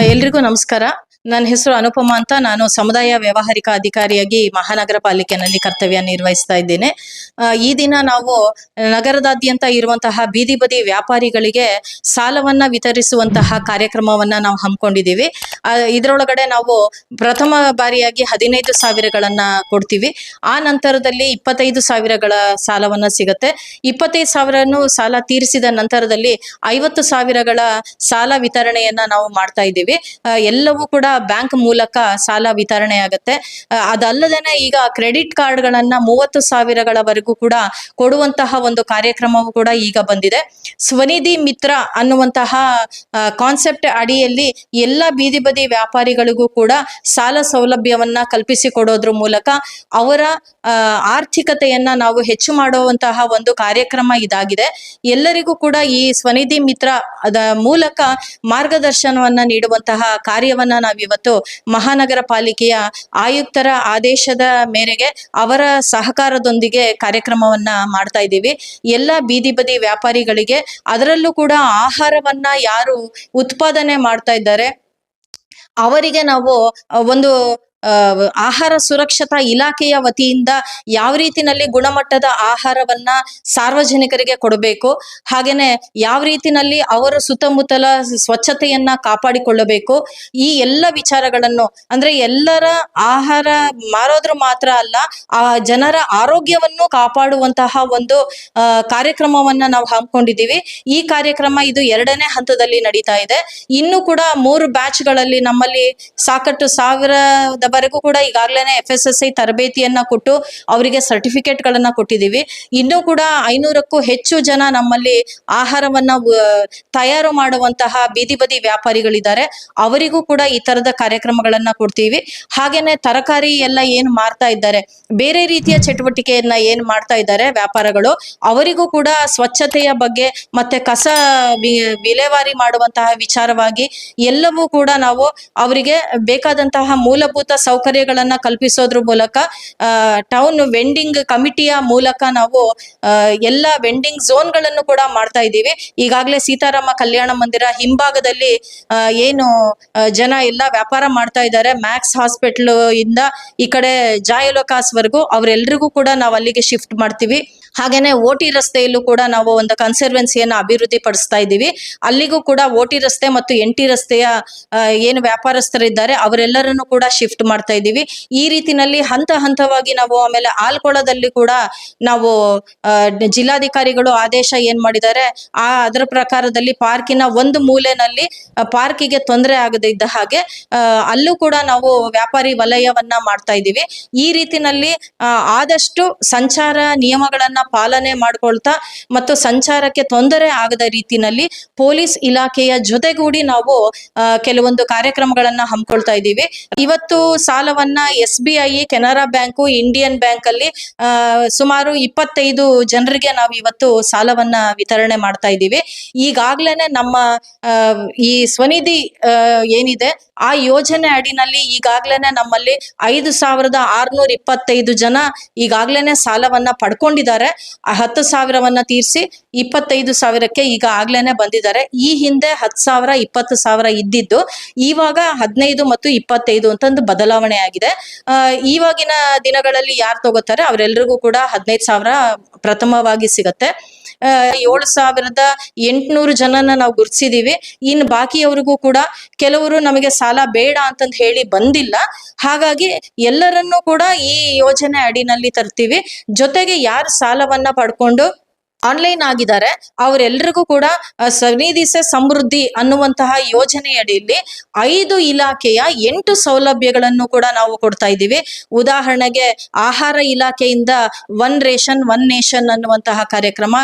ಎಲ್ರಿಗೂ ನಮಸ್ಕಾರ. ನನ್ನ ಹೆಸರು ಅನುಪಮ ಅಂತ. ನಾನು ಸಮುದಾಯ ವ್ಯವಹಾರಿಕ ಅಧಿಕಾರಿಯಾಗಿ ಮಹಾನಗರ ಪಾಲಿಕೆಯಲ್ಲಿ ಕರ್ತವ್ಯ ನಿರ್ವಹಿಸ್ತಾ ಇದ್ದೇನೆ. ಈ ದಿನ ನಾವು ನಗರದಾದ್ಯಂತ ಇರುವಂತಹ ಬೀದಿ ಬದಿ ವ್ಯಾಪಾರಿಗಳಿಗೆ ಸಾಲವನ್ನ ವಿತರಿಸುವಂತಹ ಕಾರ್ಯಕ್ರಮವನ್ನ ನಾವು ಹಮ್ಮಿಕೊಂಡಿದ್ದೀವಿ. ಇದರೊಳಗಡೆ ನಾವು ಪ್ರಥಮ ಬಾರಿಯಾಗಿ 15,000ಗಳನ್ನ ಕೊಡ್ತೀವಿ. ಆ ನಂತರದಲ್ಲಿ 25,000ಗಳ ಸಾಲವನ್ನ ಸಿಗುತ್ತೆ. 25,000 ಸಾಲ ತೀರಿಸಿದ ನಂತರದಲ್ಲಿ 50,000ಗಳ ಸಾಲ ವಿತರಣೆಯನ್ನ ನಾವು ಮಾಡ್ತಾ ಇದ್ದೀವಿ. ಎಲ್ಲವೂ ಕೂಡ ಬ್ಯಾಂಕ್ ಮೂಲಕ ಸಾಲ ವಿತರಣೆ ಆಗುತ್ತೆ. ಅದಲ್ಲದೇನೆ ಈಗ ಕ್ರೆಡಿಟ್ ಕಾರ್ಡ್ಗಳನ್ನ 30,000ಗಳವರೆಗೂ ಕೂಡ ಕೊಡುವಂತಹ ಒಂದು ಕಾರ್ಯಕ್ರಮವು ಕೂಡ ಈಗ ಬಂದಿದೆ. ಸ್ವನಿಧಿ ಮಿತ್ರ ಅನ್ನುವಂತಹ ಕಾನ್ಸೆಪ್ಟ್ ಅಡಿಯಲ್ಲಿ ಎಲ್ಲ ಬೀದಿ ಬದಿ ವ್ಯಾಪಾರಿಗಳಿಗೂ ಕೂಡ ಸಾಲ ಸೌಲಭ್ಯವನ್ನ ಕಲ್ಪಿಸಿಕೊಡೋದ್ರ ಮೂಲಕ ಅವರ ಆರ್ಥಿಕತೆಯನ್ನ ನಾವು ಹೆಚ್ಚು ಮಾಡುವಂತಹ ಒಂದು ಕಾರ್ಯಕ್ರಮ ಇದಾಗಿದೆ. ಎಲ್ಲರಿಗೂ ಕೂಡ ಈ ಸ್ವನಿಧಿ ಮಿತ್ರ ಅದ ಮೂಲಕ ಮಾರ್ಗದರ್ಶನವನ್ನ ನೀಡುವಂತಹ ಕಾರ್ಯವನ್ನ ನಾವಿವತ್ತು ಮಹಾನಗರ ಪಾಲಿಕೆಯ ಆಯುಕ್ತರ ಆದೇಶದ ಮೇರೆಗೆ ಅವರ ಸಹಕಾರದೊಂದಿಗೆ ಕಾರ್ಯಕ್ರಮವನ್ನ ಮಾಡ್ತಾ ಇದ್ದೀವಿ. ಎಲ್ಲ ಬೀದಿ ಬದಿ ವ್ಯಾಪಾರಿಗಳಿಗೆ, ಅದರಲ್ಲೂ ಕೂಡ ಆಹಾರವನ್ನ ಯಾರು ಉತ್ಪಾದನೆ ಮಾಡ್ತಾ ಇದ್ದಾರೆ ಅವರಿಗೆ ನಾವು ಒಂದು ಆಹಾರ ಸುರಕ್ಷತಾ ಇಲಾಖೆಯ ವತಿಯಿಂದ ಯಾವ ರೀತಿನಲ್ಲಿ ಗುಣಮಟ್ಟದ ಆಹಾರವನ್ನ ಸಾರ್ವಜನಿಕರಿಗೆ ಕೊಡಬೇಕು, ಹಾಗೇನೆ ಯಾವ ರೀತಿನಲ್ಲಿ ಅವರ ಸುತ್ತಮುತ್ತಲ ಸ್ವಚ್ಛತೆಯನ್ನ ಕಾಪಾಡಿಕೊಳ್ಳಬೇಕು, ಈ ಎಲ್ಲ ವಿಚಾರಗಳನ್ನು ಅಂದ್ರೆ ಎಲ್ಲರ ಆಹಾರ ಮಾರೋದ್ರ ಮಾತ್ರ ಅಲ್ಲ, ಆ ಜನರ ಆರೋಗ್ಯವನ್ನು ಕಾಪಾಡುವಂತಹ ಒಂದು ಕಾರ್ಯಕ್ರಮವನ್ನ ನಾವು ಹಮ್ಮಿಕೊಂಡಿದ್ದೀವಿ. ಈ ಕಾರ್ಯಕ್ರಮ ಇದು 2ನೇ ಹಂತದಲ್ಲಿ ನಡೀತಾ ಇದೆ. ಇನ್ನು ಕೂಡ 3 ಬ್ಯಾಚ್ಗಳಲ್ಲಿ ನಮ್ಮಲ್ಲಿ ಸಾಕಷ್ಟು ಸಾವಿರದವರೆಗೂ ಕೂಡ ಈಗಾಗಲೇ FSSAI ತರಬೇತಿಯನ್ನ ಕೊಟ್ಟು ಅವರಿಗೆ ಸರ್ಟಿಫಿಕೇಟ್ಗಳನ್ನ ಕೊಟ್ಟಿದ್ದೀವಿ. ಇನ್ನೂ ಕೂಡ 500ಕ್ಕೂ ಹೆಚ್ಚು ಜನ ನಮ್ಮಲ್ಲಿ ಆಹಾರವನ್ನ ತಯಾರು ಮಾಡುವಂತಹ ಬೀದಿ ಬದಿ ವ್ಯಾಪಾರಿಗಳಿದ್ದಾರೆ. ಅವರಿಗೂ ಕೂಡ ಈ ತರದ ಕಾರ್ಯಕ್ರಮಗಳನ್ನ ಕೊಡ್ತೀವಿ. ಹಾಗೇನೆ ತರಕಾರಿ ಎಲ್ಲ ಏನ್ ಮಾರ್ತಾ ಇದ್ದಾರೆ, ಬೇರೆ ರೀತಿಯ ಚಟುವಟಿಕೆಯನ್ನ ಏನ್ ಮಾಡ್ತಾ ಇದ್ದಾರೆ ವ್ಯಾಪಾರಗಳು, ಅವರಿಗೂ ಕೂಡ ಸ್ವಚ್ಛತೆಯ ಬಗ್ಗೆ ಮತ್ತೆ ಕಸ ವಿಲೇವಾರಿ ಮಾಡುವಂತಹ ವಿಚಾರವಾಗಿ ಎಲ್ಲವೂ ಕೂಡ ನಾವು ಅವರಿಗೆ ಬೇಕಾದಂತಹ ಮೂಲಭೂತ ಸೌಕರ್ಯಗಳನ್ನ ಕಲ್ಪಿಸೋದ್ರ ಮೂಲಕ ಟೌನ್ ವೆಂಡಿಂಗ್ ಕಮಿಟಿಯ ಮೂಲಕ ನಾವು ಎಲ್ಲ ವೆಂಡಿಂಗ್ ಝೋನ್ಗಳನ್ನು ಕೂಡ ಮಾಡ್ತಾ ಇದ್ದೀವಿ. ಈಗಾಗಲೇ ಸೀತಾರಾಮ ಕಲ್ಯಾಣ ಮಂದಿರ ಹಿಂಭಾಗದಲ್ಲಿ ಏನು ಜನ ಎಲ್ಲ ವ್ಯಾಪಾರ ಮಾಡ್ತಾ ಇದ್ದಾರೆ, ಮ್ಯಾಕ್ಸ್ ಹಾಸ್ಪಿಟಲ್ ಇಂದ ಈ ಕಡೆ ಜಾಯಲೋಕಾಸ್ ವರೆಗೂ ಅವರೆಲ್ಲರಿಗೂ ಕೂಡ ನಾವು ಅಲ್ಲಿಗೆ ಶಿಫ್ಟ್ ಮಾಡ್ತೀವಿ. ಹಾಗೇನೆ ಓಟಿ ರಸ್ತೆಯಲ್ಲೂ ಕೂಡ ನಾವು ಒಂದು ಕನ್ಸರ್ವೆನ್ಸಿಯನ್ನ ಅಭಿವೃದ್ಧಿ ಪಡಿಸ್ತಾ ಇದ್ದೀವಿ. ಅಲ್ಲಿಗೂ ಕೂಡ ಓಟಿ ರಸ್ತೆ ಮತ್ತು NT ರಸ್ತೆಯ ಏನು ವ್ಯಾಪಾರಸ್ಥರಿದ್ದಾರೆ ಅವರೆಲ್ಲರನ್ನು ಕೂಡ ಶಿಫ್ಟ್ ಮಾಡ್ತಾ ಇದ್ದೀವಿ. ಈ ರೀತಿನಲ್ಲಿ ಹಂತ ಹಂತವಾಗಿ ನಾವು ಆಮೇಲೆ ಆಲ್ಕೊಳದಲ್ಲಿ ಕೂಡ ನಾವು ಜಿಲ್ಲಾಧಿಕಾರಿಗಳು ಆದೇಶ ಏನ್ ಮಾಡಿದ್ದಾರೆ ಅದರ ಪ್ರಕಾರದಲ್ಲಿ ಪಾರ್ಕಿನ ಒಂದು ಮೂಲೆನಲ್ಲಿ ಪಾರ್ಕಿಗೆ ತೊಂದರೆ ಆಗದೆ ಇದ್ದ ಹಾಗೆ ಅಲ್ಲೂ ಕೂಡ ನಾವು ವ್ಯಾಪಾರಿ ವಲಯವನ್ನ ಮಾಡ್ತಾ ಇದ್ದೀವಿ. ಈ ರೀತಿನಲ್ಲಿ ಆದಷ್ಟು ಸಂಚಾರ ನಿಯಮಗಳನ್ನ ಪಾಲನೆ ಮಾಡ್ಕೊಳ್ತಾ ಮತ್ತು ಸಂಚಾರಕ್ಕೆ ತೊಂದರೆ ಆಗದ ರೀತಿನಲ್ಲಿ ಪೊಲೀಸ್ ಇಲಾಖೆಯ ಜೊತೆಗೂಡಿ ನಾವು ಕೆಲವೊಂದು ಕಾರ್ಯಕ್ರಮಗಳನ್ನ ಹಮ್ಮಿಕೊಳ್ತಾ ಇದ್ದೀವಿ. ಇವತ್ತು ಸಾಲವನ್ನ SBI, Canara bank, Indian bank ಅಲ್ಲಿ ಸುಮಾರು 25 ಜನರಿಗೆ ನಾವು ಇವತ್ತು ಸಾಲವನ್ನ ವಿತರಣೆ ಮಾಡ್ತಾ ಇದ್ದೀವಿ. ಈಗಾಗ್ಲೇನೆ ನಮ್ಮ ಈ ಸ್ವನಿಧಿ ಏನಿದೆ ಆ ಯೋಜನೆ ಅಡಿನಲ್ಲಿ ಈಗಾಗ್ಲೇನೆ ನಮ್ಮಲ್ಲಿ 5,625 ಜನ ಈಗಾಗ್ಲೇನೆ ಸಾಲವನ್ನ ಪಡ್ಕೊಂಡಿದ್ದಾರೆ. 10,000ವನ್ನ ತೀರಿಸಿ 25,000ಕ್ಕೆ ಈಗ ಆಗ್ಲೇನೆ ಬಂದಿದ್ದಾರೆ. ಈ ಹಿಂದೆ 10,000, 20,000 ಇದ್ದಿದ್ದು ಇವಾಗ 15 ಮತ್ತು 25 ಅಂತಂದು ಬದಲಾವಣೆ ಆಗಿದೆ. ಇವಾಗಿನ ದಿನಗಳಲ್ಲಿ ಯಾರು ತಗೋತಾರೆ ಅವರೆಲ್ಲರಿಗೂ ಕೂಡ 15,000 ಪ್ರಥಮವಾಗಿ ಸಿಗತ್ತೆ. 7,800 ಜನನ ನಾವು ಗುರುತಿಸಿದೀವಿ. ಇನ್ನು ಬಾಕಿಯವರಿಗೂ ಕೂಡ ಕೆಲವರು ನಮಗೆ ಸಾಲ ಬೇಡ ಅಂತಂದು ಹೇಳಿ ಬಂದಿಲ್ಲ. ಹಾಗಾಗಿ ಎಲ್ಲರನ್ನೂ ಕೂಡ ಈ ಯೋಜನೆ ಅಡಿನಲ್ಲಿ ತರ್ತೀವಿ. ಜೊತೆಗೆ ಯಾರು ಸಾಲವನ್ನ ಪಡ್ಕೊಂಡು ಆನ್ಲೈನ್ ಆಗಿದ್ದಾರೆ ಅವರೆಲ್ಲರಿಗೂ ಕೂಡ ಸ್ವನಿಧಿ ಸೆ ಸಮೃದ್ಧಿ ಅನ್ನುವಂತಹ ಯೋಜನೆಯಡಿಯಲ್ಲಿ 5 ಇಲಾಖೆಯ 8 ಸೌಲಭ್ಯಗಳನ್ನು ಕೂಡ ನಾವು ಕೊಡ್ತಾ ಇದ್ದೀವಿ. ಉದಾಹರಣೆಗೆ ಆಹಾರ ಇಲಾಖೆಯಿಂದ 1 ರೇಷನ್ 1 ನೇಷನ್ ಅನ್ನುವಂತಹ ಕಾರ್ಯಕ್ರಮ,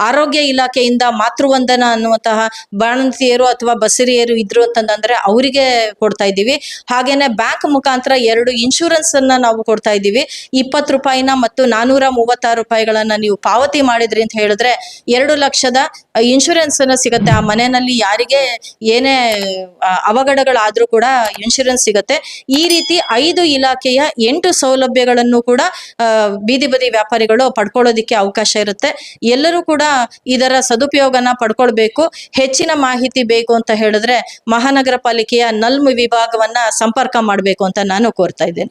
ಆರೋಗ್ಯ ಇಲಾಖೆಯಿಂದ ಮಾತೃವಂದನ ಅನ್ನುವಂತಹ ಬಾಣಂತಿಯರು ಅಥವಾ ಬಸರಿಯರು ಇದ್ರು ಅಂತಂದ್ರೆ ಅವರಿಗೆ ಕೊಡ್ತಾ ಇದ್ದೀವಿ. ಹಾಗೇನೆ ಬ್ಯಾಂಕ್ ಮುಖಾಂತರ 2 ಇನ್ಶೂರೆನ್ಸ್ ಅನ್ನ ನಾವು ಕೊಡ್ತಾ ಇದ್ದೀವಿ. 20 ರೂಪಾಯಿನ ಮತ್ತು 436 ರೂಪಾಯಿಗಳನ್ನ ನೀವು ಪಾವತಿ ಮಾಡಿದ್ರಿ ಅಂತ ಹೇಳಿದ್ರೆ ಹೇಳಿದ್ರೆ 2 ಲಕ್ಷದ ಇನ್ಶೂರೆನ್ಸ್ ಸಿಗತ್ತೆ. ಆ ಮನೆಯಲ್ಲಿ ಯಾರಿಗೆ ಏನೇ ಅವಘಡಗಳಾದ್ರೂ ಕೂಡ ಇನ್ಶೂರೆನ್ಸ್ ಸಿಗತ್ತೆ. ಈ ರೀತಿ 5 ಇಲಾಖೆಯ 8 ಸೌಲಭ್ಯಗಳನ್ನು ಕೂಡ ಬೀದಿ ಬದಿ ವ್ಯಾಪಾರಿಗಳು ಪಡ್ಕೊಳ್ಳೋದಿಕ್ಕೆ ಅವಕಾಶ ಇರುತ್ತೆ. ಎಲ್ಲರೂ ಕೂಡ ಇದರ ಸದುಪಯೋಗನ ಪಡ್ಕೊಳ್ಬೇಕು. ಹೆಚ್ಚಿನ ಮಾಹಿತಿ ಬೇಕು ಅಂತ ಹೇಳಿದ್ರೆ ಮಹಾನಗರ ಪಾಲಿಕೆಯ ನಲ್ಮ್ ವಿಭಾಗವನ್ನ ಸಂಪರ್ಕ ಮಾಡಬೇಕು ಅಂತ ನಾನು ಕೋರ್ತಾ ಇದ್ದೇನೆ.